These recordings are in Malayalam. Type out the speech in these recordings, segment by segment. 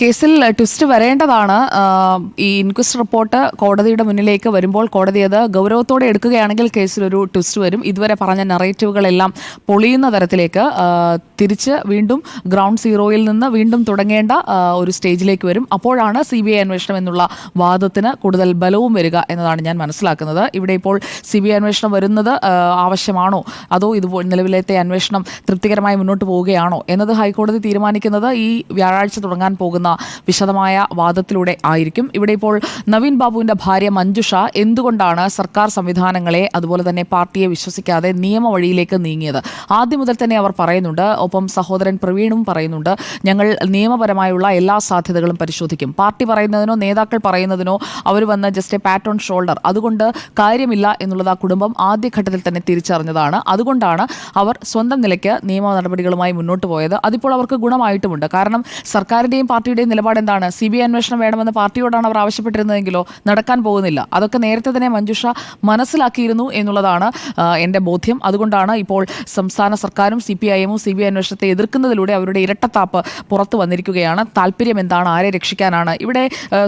കേസിൽ ട്വിസ്റ്റ് വരേണ്ടതാണ്. ഈ ഇൻക്വസ്റ്റ് റിപ്പോർട്ട് കോടതിയുടെ മുന്നിലേക്ക് വരുമ്പോൾ കോടതി അത് ഗൗരവത്തോടെ എടുക്കുകയാണെങ്കിൽ കേസിലൊരു ട്വിസ്റ്റ് വരും. ഇതുവരെ പറഞ്ഞ നറേറ്റീവുകളെല്ലാം പൊളിയുന്ന തരത്തിലേക്ക് തിരിച്ച് വീണ്ടും ഗ്രൗണ്ട് സീറോയിൽ നിന്ന് വീണ്ടും തുടങ്ങേണ്ട ഒരു സ്റ്റേജിലേക്ക് വരും. അപ്പോഴാണ് CBI അന്വേഷണം എന്നുള്ള വാദത്തിന് കൂടുതൽ ബലവും വരിക എന്നതാണ് ഞാൻ മനസ്സിലാക്കുന്നത്. ഇവിടെ ഇപ്പോൾ CBI അന്വേഷണം വരുന്നത് ആവശ്യമാണോ, അതോ ഇതുപോലെ നിലവിലത്തെ അന്വേഷണം തൃപ്തികരമായി മുന്നോട്ട് പോവുകയാണോ എന്നത് ഹൈക്കോടതി തീരുമാനിക്കുന്നത് ഈ വ്യാഴാഴ്ച തുടങ്ങാൻ പോകുന്ന വിശദമായ വാദത്തിലൂടെ ആയിരിക്കും. ഇവിടെ ഇപ്പോൾ നവീൻ ബാബുവിന്റെ ഭാര്യ മഞ്ജുഷ എന്തുകൊണ്ടാണ് സർക്കാർ സംവിധാനങ്ങളെ അതുപോലെ തന്നെ പാർട്ടിയെ വിശ്വസിക്കാതെ നിയമവഴിയിലേക്ക് നീങ്ങിയത്? ആദ്യം മുതൽ തന്നെ അവർ പറയുന്നുണ്ട്. ഒപ്പം സഹോദരൻ പ്രവീണും പറയുന്നുണ്ട്, ഞങ്ങൾ നിയമപരമായുള്ള എല്ലാ സാധ്യതകളും പരിശോധിക്കും. പാർട്ടി പറയുന്നതിനോ നേതാക്കൾ പറയുന്നതിനോ അവർ വന്ന just A PAT on shoulder അതുകൊണ്ട് കാര്യമില്ല എന്നുള്ളത് ആ കുടുംബം ആദ്യഘട്ടത്തിൽ തന്നെ തിരിച്ചറിഞ്ഞതാണ്. അതുകൊണ്ടാണ് അവർ സ്വന്തം നിലയ്ക്ക് നിയമ നടപടികളുമായി മുന്നോട്ട് പോയത്. അതിപ്പോൾ അവർക്ക് ഗുണമായിട്ടുമുണ്ട്. കാരണം സർക്കാരിന്റെയും പാർട്ടിയുടെയും നിലപാട് എന്താണ്? CBI അന്വേഷണം വേണമെന്ന് പാർട്ടിയോടാണ് അവർ ആവശ്യപ്പെട്ടിരുന്നതെങ്കിലോ നടക്കാൻ പോകുന്നില്ല. അതൊക്കെ നേരത്തെ തന്നെ മഞ്ജുഷ മനസ്സിലാക്കിയിരുന്നു എന്നുള്ളതാണ് എൻ്റെ ബോധ്യം. അതുകൊണ്ടാണ് ഇപ്പോൾ സംസ്ഥാന സർക്കാരും CPIM CBI അന്വേഷണത്തെ എതിർക്കുന്നതിലൂടെ അവരുടെ ഇരട്ടത്താപ്പ് പുറത്തു വന്നിരിക്കുകയാണ്. താല്പര്യം എന്താണ്? ആരെ രക്ഷിക്കാനാണ്? ഇവിടെ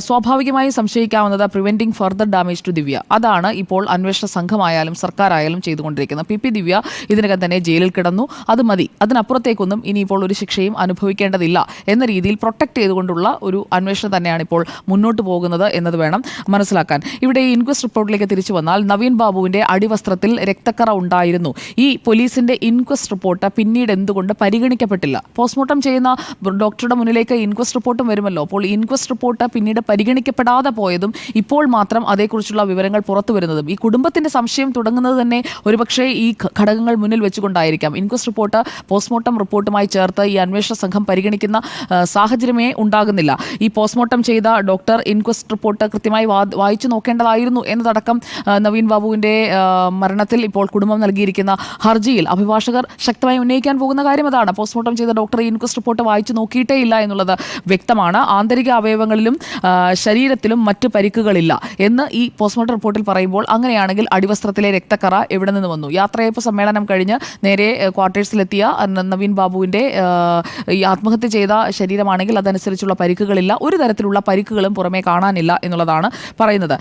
സ്വാഭാവികമായി സംശയിക്കാവുന്നത് പ്രിവെന്റിംഗ് ഫർദർ ഡാമേജ് ടു ദിവ്യ. അതാണ് ഇപ്പോൾ അന്വേഷണ സംഘമായാലും സർക്കാരായാലും ചെയ്തുകൊണ്ടിരിക്കുന്നത്. PP ദിവ്യ ഇതിനകം തന്നെ ജയിലിൽ കിടന്നു, അത് മതി. അതിനപ്പുറത്തേക്കൊന്നും ഇനിയിപ്പോൾ ഒരു ശിക്ഷയും അനുഭവിക്കേണ്ടതില്ല എന്ന രീതിയിൽ പ്രൊട്ടക്ട് ചെയ്തുകൊണ്ടുള്ള ഒരു അന്വേഷണം തന്നെയാണ് ഇപ്പോൾ മുന്നോട്ട് പോകുന്നത് എന്നത് വേണം മനസ്സിലാക്കാൻ. ഇവിടെ ഈ ഇൻക്വസ്റ്റ് റിപ്പോർട്ടിലേക്ക് തിരിച്ചു വന്നാൽ നവീൻ ബാബുവിന്റെ അടിവസ്ത്രത്തിൽ രക്തക്കറ ഉണ്ടായിരുന്നു. ഈ പോലീസിന്റെ ഇൻക്വസ്റ്റ് റിപ്പോർട്ട് പിന്നീട് എന്തുകൊണ്ട് പരിഗണിക്കപ്പെട്ടില്ല? പോസ്റ്റ്മോർട്ടം ചെയ്യുന്ന ഡോക്ടറുടെ മുന്നിലേക്ക് ഇൻക്വസ്റ്റ് റിപ്പോർട്ടും വരുമല്ലോ. അപ്പോൾ ഇൻക്വസ്റ്റ് റിപ്പോർട്ട് പിന്നീട് പരിഗണിക്കപ്പെടാതെ പോയതും ഇപ്പോൾ മാത്രം അതേക്കുറിച്ചുള്ള വിവരങ്ങൾ പുറത്തു വരുന്നതും ഈ കുടുംബത്തിന്റെ സംശയം തുടങ്ങുന്നത് തന്നെ ഒരുപക്ഷെ ഈ ഘടകങ്ങൾ മുന്നിൽ വെച്ചുകൊണ്ടായിരിക്കാം. ഇൻക്വസ്റ്റ് റിപ്പോർട്ട് പോസ്റ്റ്മോർട്ടം റിപ്പോർട്ടുമായി ചേർത്ത് ഈ അന്വേഷണ സംഘം പരിഗണിക്കുന്ന സാഹചര്യമേ ഉണ്ടാകുന്നില്ല. ഈ പോസ്റ്റ്മോർട്ടം ചെയ്ത ഡോക്ടർ ഇൻക്വസ്റ്റ് റിപ്പോർട്ട് കൃത്യമായി വായിച്ചു നോക്കേണ്ടതായിരുന്നു എന്നതടക്കം നവീൻ ബാബുവിന്റെ മരണത്തിൽ ഇപ്പോൾ കുടുംബം നൽകിയിരിക്കുന്ന ഹർജിയിൽ അഭിഭാഷകർ ശക്തമായി ഉന്നയിക്കാൻ പോകുന്ന കാര്യം അതാണ്. പോസ്റ്റ്മോർട്ടം ചെയ്ത ഡോക്ടർ ഇൻക്വസ്റ്റ് റിപ്പോർട്ട് വായിച്ചു നോക്കിയിട്ടേ ഇല്ല എന്നുള്ളത് വ്യക്തമാണ്. ആന്തരിക അവയവങ്ങളിലും ശരീരത്തിലും മറ്റ് പരിക്കുകളില്ല എന്ന് ഈ പോസ്റ്റ്മോർട്ടം റിപ്പോർട്ടിൽ പറയുമ്പോൾ അങ്ങനെയാണെങ്കിൽ അടിവസ്ത്രത്തിലെ രക്തക്കറ എവിടെ നിന്ന് വന്നു? യാത്രയയപ്പ് സമ്മേളനം കഴിഞ്ഞ് നേരെ ക്വാർട്ടേഴ്സിലെത്തിയ നവീൻ ബാബുവിന്റെ ഈ ആത്മഹത്യ ചെയ്ത ശരീരമാണെങ്കിൽ അതനുസരിച്ചുള്ള പരിക്കുകളില്ല. ഒരു തരത്തിലുള്ള പരിക്കുകളും പുറമേ കാണാനില്ല എന്നുള്ളതാണ് പറയുന്നത്.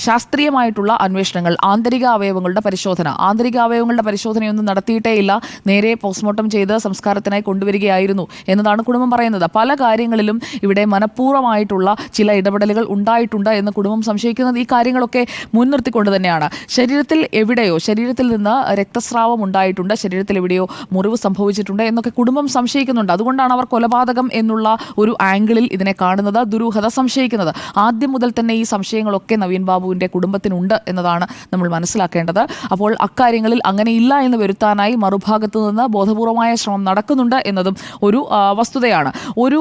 ശാസ്ത്രീയമായിട്ടുള്ള അന്വേഷണങ്ങൾ, ആന്തരിക അവയവങ്ങളുടെ പരിശോധനയൊന്നും നടത്തിയിട്ടേ ഇല്ല, നേരെ പോസ്റ്റ്മോർട്ടം ചെയ്ത് സംസ്കാരത്തിനായി കൊണ്ടുവരികയായിരുന്നു എന്നതാണ് കുടുംബം പറയുന്നത്. പല കാര്യങ്ങളിലും ഇവിടെ മനഃപൂർവ്വമായിട്ടുള്ള ചില ഇടപെടലുകൾ ഉണ്ടായിട്ടുണ്ട് എന്ന് കുടുംബം സംശയിക്കുന്നത് ഈ കാര്യങ്ങളൊക്കെ മുൻനിർത്തിക്കൊണ്ട് തന്നെയാണ്. ശരീരത്തിൽ നിന്ന് രക്തസ്രാവം ഉണ്ടായിട്ടുണ്ട്, ശരീരത്തിൽ എവിടെയോ മുറിവ് സംഭവിച്ചിട്ടുണ്ട് എന്നൊക്കെ കുടുംബം സംശയിക്കുന്നുണ്ട്. അതുകൊണ്ടാണ് അവർ കൊലപാതകം എന്നുള്ള ഒരു ആംഗിളിൽ ഇതിനെ കാണുന്നത്, ദുരൂഹത സംശയിക്കുന്നത്. ആദ്യം മുതൽ തന്നെ ഈ സംശയങ്ങളൊക്കെ നവീൻ ബാബുവിന്റെ കുടുംബത്തിനുണ്ട് എന്നതാണ് നമ്മൾ മനസ്സിലാക്കേണ്ടത്. അപ്പോൾ അക്കാര്യങ്ങളിൽ അങ്ങനെയില്ല എന്ന് വരുത്താനായി മറുഭാഗത്തു നിന്ന് ബോധപൂർവമായ ശ്രമം നടക്കുന്നുണ്ട് എന്നതും ഒരു വസ്തുതയാണ്. ഒരു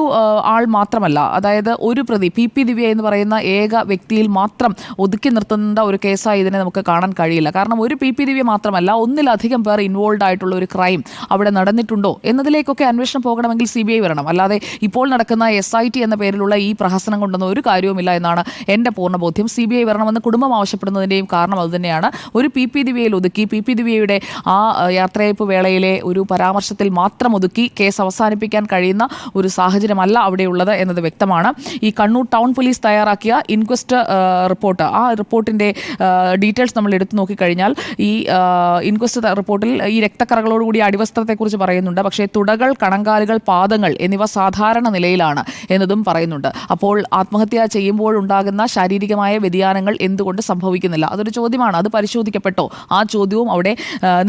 ആൾ മാത്രമല്ല, അതായത് ഒരു പ്രതി PP ദിവ്യ എന്ന് പറയുന്ന ഏക വ്യക്തിയിൽ മാത്രം ഒതുക്കി നിർത്തുന്ന ഒരു കേസായി ഇതിനെ നമുക്ക് കാണാൻ കഴിയില്ല. കാരണം ഒരു PP ദിവ്യ മാത്രമല്ല, ഒന്നിലധികം പേർ ഇൻവോൾവ് ആയിട്ടുള്ള ഒരു ക്രൈം അവിടെ നടന്നിട്ടുണ്ടോ എന്നതിലേക്കൊക്കെ അന്വേഷണം പോകണമെങ്കിൽ CBI വരണം. അല്ലാതെ ഇപ്പോൾ നടക്കുന്ന SIT എന്ന പേരിലുള്ള ഈ പ്രഹസനം കൊണ്ടൊന്നും ഒരു കാര്യവുമില്ല എന്നാണ് എൻ്റെ പൂർണ്ണ ബോധ്യം. CBI വരണമെന്ന് കുടുംബം ആവശ്യപ്പെടുന്നതിൻ്റെയും കാരണം അതുതന്നെയാണ്. ഒരു PP ദിവ്യയിൽ ഒതുക്കി PP ദിവ്യയുടെ ആ യാത്രയയപ്പ് വേളയിലെ ഒരു പരാമർശത്തിൽ മാത്രം ഒതുക്കി കേസ് അവസാനിപ്പിക്കാൻ കഴിയുന്ന ഒരു സാഹചര്യമല്ല അവിടെയുള്ളത് എന്നത് വ്യക്തമാണ്. ഈ കണ്ണൂർ ടൗൺ പോലീസ് തയ്യാറാക്കിയ ഇൻക്വസ്റ്റ് റിപ്പോർട്ട്, ആ റിപ്പോർട്ടിൻ്റെ ഡീറ്റെയിൽസ് നമ്മൾ എടുത്തു നോക്കിക്കഴിഞ്ഞാൽ ഈ ഇൻക്വസ്റ്റ് റിപ്പോർട്ടിൽ ഈ രക്തക്കറകളോടുകൂടി അടിവസ്ത്രത്തെക്കുറിച്ച് പറയുന്നുണ്ട്. പക്ഷേ തുടകൾ, കണങ്കാലുകൾ, പാദങ്ങൾ എന്നിവ സാധാരണ നിലയിലാണ് എന്നതും പറയുന്നുണ്ട്. അപ്പോൾ ആത്മഹത്യ ചെയ്യുമ്പോഴുണ്ടാകുന്ന ശാരീരികമായ വ്യതിയാനങ്ങൾ എന്തുകൊണ്ട് സംഭവിക്കുന്നില്ല? അതൊരു ചോദ്യമാണ്. അത് പരിശോധിക്കപ്പെട്ടോ? ആ ചോദ്യവും അവിടെ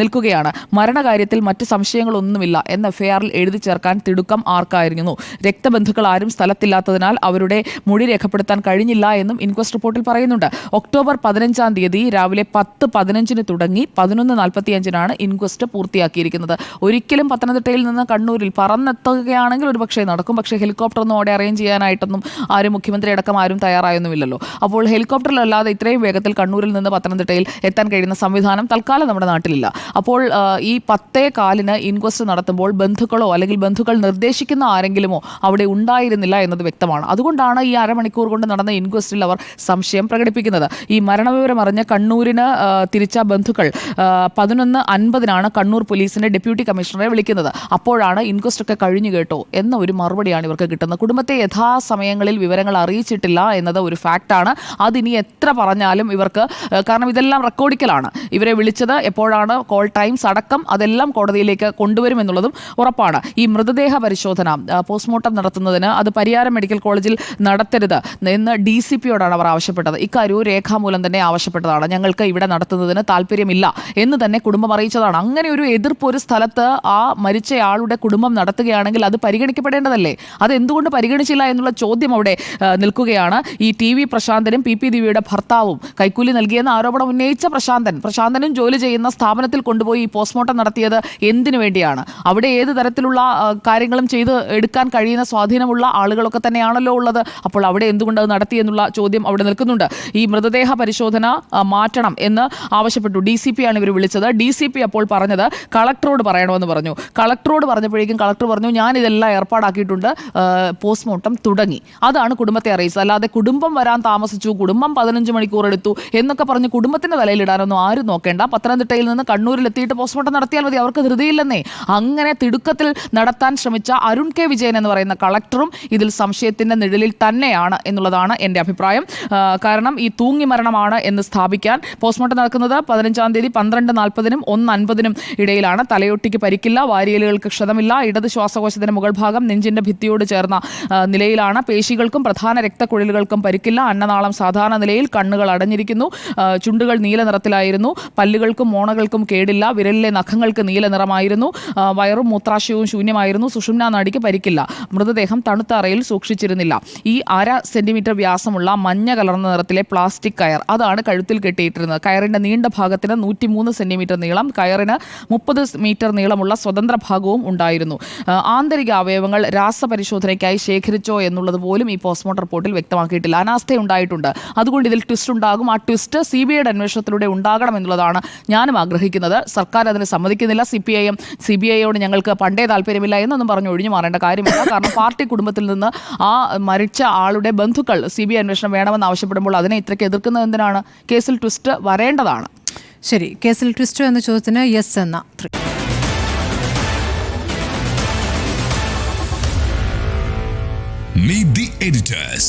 നിൽക്കുകയാണ്. മരണകാര്യത്തിൽ മറ്റ് സംശയങ്ങളൊന്നുമില്ല എന്ന FIRൽ എഴുതി ചേർക്കാൻ തിടുക്കം ആർക്കായിരുന്നു? രക്തബന്ധുക്കൾ ആരും സ്ഥലത്തില്ലാത്തതിനാൽ അവരുടെ മൊഴി രേഖപ്പെടുത്താൻ കഴിഞ്ഞില്ല എന്നും ഇൻക്വസ്റ്റ് റിപ്പോർട്ടിൽ പറയുന്നുണ്ട്. ഒക്ടോബർ 15-ാം തീയതി രാവിലെ 10:15 തുടങ്ങി 11:45 ഇൻക്വസ്റ്റ് പൂർത്തിയാക്കിയിരിക്കുന്നത്. ഒരിക്കലും പത്തനംതിട്ടയിൽ നിന്ന് കണ്ണൂരിൽ പറന്നെത്തുകയാണെങ്കിൽ ഒരു പക്ഷേ നടക്കും. പക്ഷേ ഹെലികോപ്റ്ററൊന്നും അവിടെ അറേഞ്ച് ചെയ്യാനായിട്ടൊന്നും ആരും, മുഖ്യമന്ത്രി അടക്കം ആരും തയ്യാറായൊന്നുമില്ലല്ലോ. അപ്പോൾ ഹെലികോപ്റ്ററിലല്ലാതെ ഇത്രയും വേഗത്തിൽ കണ്ണൂരിൽ നിന്ന് പത്തനംതിട്ടയിൽ എത്താൻ കഴിയുന്ന സംവിധാനം തൽക്കാലം നമ്മുടെ നാട്ടിലില്ല. അപ്പോൾ ഈ 10:15 ഇൻക്വസ്റ്റ് നടത്തുമ്പോൾ ബന്ധുക്കളോ അല്ലെങ്കിൽ ബന്ധുക്കൾ നിർദ്ദേശിക്കുന്ന ആരെങ്കിലുമോ അവിടെ ഉണ്ടായിരുന്നില്ല എന്നത് വ്യക്തമാണ്. അതുകൊണ്ടാണ് ഈ അരമണിക്കൂർ കൊണ്ട് നടന്ന ഇൻക്വസ്റ്റിൽ അവർ സംശയം പ്രകടിപ്പിക്കുന്നത്. ഈ മരണവിവരം അറിഞ്ഞ കണ്ണൂരിന് തിരിച്ച ബന്ധുക്കൾ 11:50 കണ്ണൂർ പോലീസിന്റെ ഡെപ്യൂട്ടി കമ്മീഷണറെ വിളിക്കുന്നത്. അപ്പോഴാണ് ഇൻക്വസ്റ്റ് ഒക്കെ കഴിഞ്ഞു കേട്ടോ എന്ന ഒരു മറുപടിയാണ് ഇവർക്ക് കിട്ടുന്നത്. കുടുംബത്തെ യഥാസമയങ്ങളിൽ വിവരങ്ങൾ അറിയിച്ചിട്ടില്ല എന്നത് ഒരു ഫാക്റ്റാണ്. അതിനി എത്ര പറഞ്ഞാലും ഇവർക്ക്, കാരണം ഇതെല്ലാം റെക്കോർഡിക്കലാണ്, ഇവരെ വിളിച്ചത് എപ്പോഴാണ്, കോൾ ടൈംസ് അടക്കം അതെല്ലാം കോടതിയിലേക്ക് കൊണ്ടുവരുമെന്നുള്ളതും ഉറപ്പാണ്. ഈ മൃതദേഹ പരിശോധന പോസ്റ്റ്മോർട്ടം നടത്തുന്നതിന് അത് പരിയാരം മെഡിക്കൽ കോളേജിൽ നടത്തരുത് എന്ന് DCPയോടാണ് അവർ ആവശ്യപ്പെട്ടത്. ഇക്കാര്യവും രേഖാമൂലം തന്നെ ആവശ്യപ്പെട്ടതാണ്. ഞങ്ങൾക്ക് ഇവിടെ നടത്തുന്നതിന് താല്പര്യമില്ല എന്ന് തന്നെ കുടുംബം അറിയിച്ചതാണ്. അങ്ങനെ ഒരു എതിർപ്പ് ഒരു സ്ഥലത്ത് ആ മരിച്ചയാളുടെ കുടുംബം നടത്തുകയാണെങ്കിൽ അത് പരിഗണിക്കപ്പെടേണ്ടതല്ലേ? അത് എന്തുകൊണ്ട് പരിഗണിച്ചില്ല എന്നുള്ള ചോദ്യം അവിടെ നിൽക്കുകയാണ്. ഈ TV പ്രശാന്തനും PP ദിവ്യയുടെ ഭർത്താവും കൈക്കൂലി നൽകിയെന്ന ആരോപണം ഉന്നയിച്ച പ്രശാന്തനും ജോലി ചെയ്യുന്ന സ്ഥാപനത്തിൽ കൊണ്ടുപോയി ഈ പോസ്റ്റ്മോർട്ടം നടത്തിയത് എന്തിനു വേണ്ടിയാണ്? അവിടെ ഏത് തരത്തിലുള്ള കാര്യങ്ങളും ചെയ്ത് എടുക്കാൻ കഴിയുന്ന സ്വാധീനമുള്ള ആളുകളൊക്കെ തന്നെയാണല്ലോ ഉള്ളത്. അപ്പോൾ അവിടെ എന്തുകൊണ്ട് അത് നടത്തി എന്നുള്ള ചോദ്യം അവിടെ നിൽക്കുന്നുണ്ട്. ഈ മൃതദേഹ പരിശോധന മാറ്റണം എന്ന് ആവശ്യപ്പെട്ടു. DCPയാണ് ഇവർ വിളിച്ചത്. DCP അപ്പോൾ പറഞ്ഞത് കളക്ടറോട് പറയണമെന്ന് പറഞ്ഞു. കളക്ടറോട് പറഞ്ഞപ്പോഴേക്കും കളക്ടർ പറഞ്ഞു, ഞാൻ ഇതെല്ലാം ഏർപ്പാടാക്കിയിട്ടുണ്ട്, പോസ്റ്റ്മോർട്ടം തുടങ്ങി. അതാണ് കുടുംബത്തെ അറിയിച്ചത്. അല്ലാതെ കുടുംബം വരാൻ താമസിച്ചു, കുടുംബം 15 മണിക്കൂർ എടുത്തു എന്നൊക്കെ പറഞ്ഞ് കുടുംബത്തിന്റെ തലയിലിടാനൊന്നും ആരും നോക്കേണ്ട. പത്തനംതിട്ടയിൽ നിന്ന് കണ്ണൂരിൽ എത്തിയിട്ട് പോസ്റ്റ്മോർട്ടം നടത്തിയാൽ മതി, അവർക്ക് ധൃതിയില്ലെന്നേ. അങ്ങനെ തിടുക്കത്തിൽ നടത്താൻ ശ്രമിച്ച അരുൺ K. വിജയൻ എന്ന് പറയുന്ന കളക്ടറും ഇതിൽ സംശയത്തിന്റെ നിഴലിൽ തന്നെയാണ് എന്നുള്ളതാണ് എൻ്റെ അഭിപ്രായം. കാരണം ഈ തൂങ്ങി മരണമാണ് എന്ന് സ്ഥാപിക്കാൻ പോസ്റ്റ്മോർട്ടം നടക്കുന്നത് 15-ാം തീയതി 12:40-നും 1:50-നും ഇടയിലാണ്. തലയൊട്ടിക്ക് പരിക്കില്ല, വാരിയലുകൾക്ക് ക്ഷതമില്ല, ഇടത് ശ്വാസകോശത്തിന്റെ മുകൾ ഭാഗം നെഞ്ചിന്റെ ഭിത്തിയോട് ചേർന്ന നിലയിലാണ്. പേശികൾക്കും പ്രധാന രക്തക്കുഴലുകൾക്കും പരിക്കില്ല. അന്നനാളം സാധാരണ നിലയിൽ, കണ്ണുകൾ അടഞ്ഞിരിക്കുന്നു, ചുണ്ടുകൾ നീല നിറത്തിലായിരുന്നു, പല്ലുകൾക്കും മോണകൾക്കും കേടില്ല, വിരലിലെ നഖങ്ങൾക്ക് നീല നിറമായിരുന്നു, വയറും മൂത്രാശയവും ശൂന്യമായിരുന്നു, സുഷുമ്നാ നാഡിക്ക് പരിക്കില്ല. മൃതദേഹം തണുത്ത അറയിൽ സൂക്ഷിച്ചിരുന്നില്ല. ഈ 1/2 സെന്റിമീറ്റർ വ്യാസമുള്ള മഞ്ഞ കലർന്ന നിറത്തിലെ പ്ലാസ്റ്റിക് കയർ, അതാണ് കഴുത്തിൽ കെട്ടിയിട്ടിരുന്നത്. കയറിന്റെ നീണ്ട ഭാഗത്തിന് 103 സെന്റിമീറ്റർ നീളം, കയറിന് 30 മീറ്റർ നീളമുള്ള സ്വതന്ത്ര ഭാഗവും ഉണ്ടായിരുന്നു. ആന്തരിക അവയവങ്ങൾ രാസപരിശോധനയ്ക്കായി ശേഖരിച്ചോ എന്നുള്ളത് പോലും ഈ പോസ്റ്റ്മോർട്ടം റിപ്പോർട്ടിൽ വ്യക്തമാക്കിയിട്ടില്ല. അനാസ്ഥയുണ്ടായിട്ടുണ്ട്. അതുകൊണ്ട് ഇതിൽ ട്വിസ്റ്റ് ഉണ്ടാകും. ആ ട്വിസ്റ്റ് CBIയുടെ അന്വേഷണത്തിലൂടെ ഉണ്ടാകണം എന്നുള്ളതാണ് ഞാനും ആഗ്രഹിക്കുന്നത്. സർക്കാർ അതിന് സമ്മതിക്കുന്നില്ല. CBIയോട് ഞങ്ങൾക്ക് പണ്ടേ താല്പര്യമില്ല എന്നൊന്നും പറഞ്ഞു ഒഴിഞ്ഞു മാറേണ്ട കാര്യമില്ല. കാരണം പാർട്ടി കുടുംബത്തിൽ നിന്ന് ആ മരിച്ച ആളുടെ ബന്ധുക്കൾ CBI അന്വേഷണം വേണമെന്ന് ആവശ്യപ്പെടുമ്പോൾ അതിനെ ഇത്രയ്ക്ക് എതിർക്കുന്നത് എന്തിനാണ്? കേസിൽ ട്വിസ്റ്റ് വരേണ്ടതാണ്. ശരി, കേസിൽ ട്വിസ്റ്റ് എന്ന ചോദ്യത്തിന് യെസ് എന്ന Meet the editors.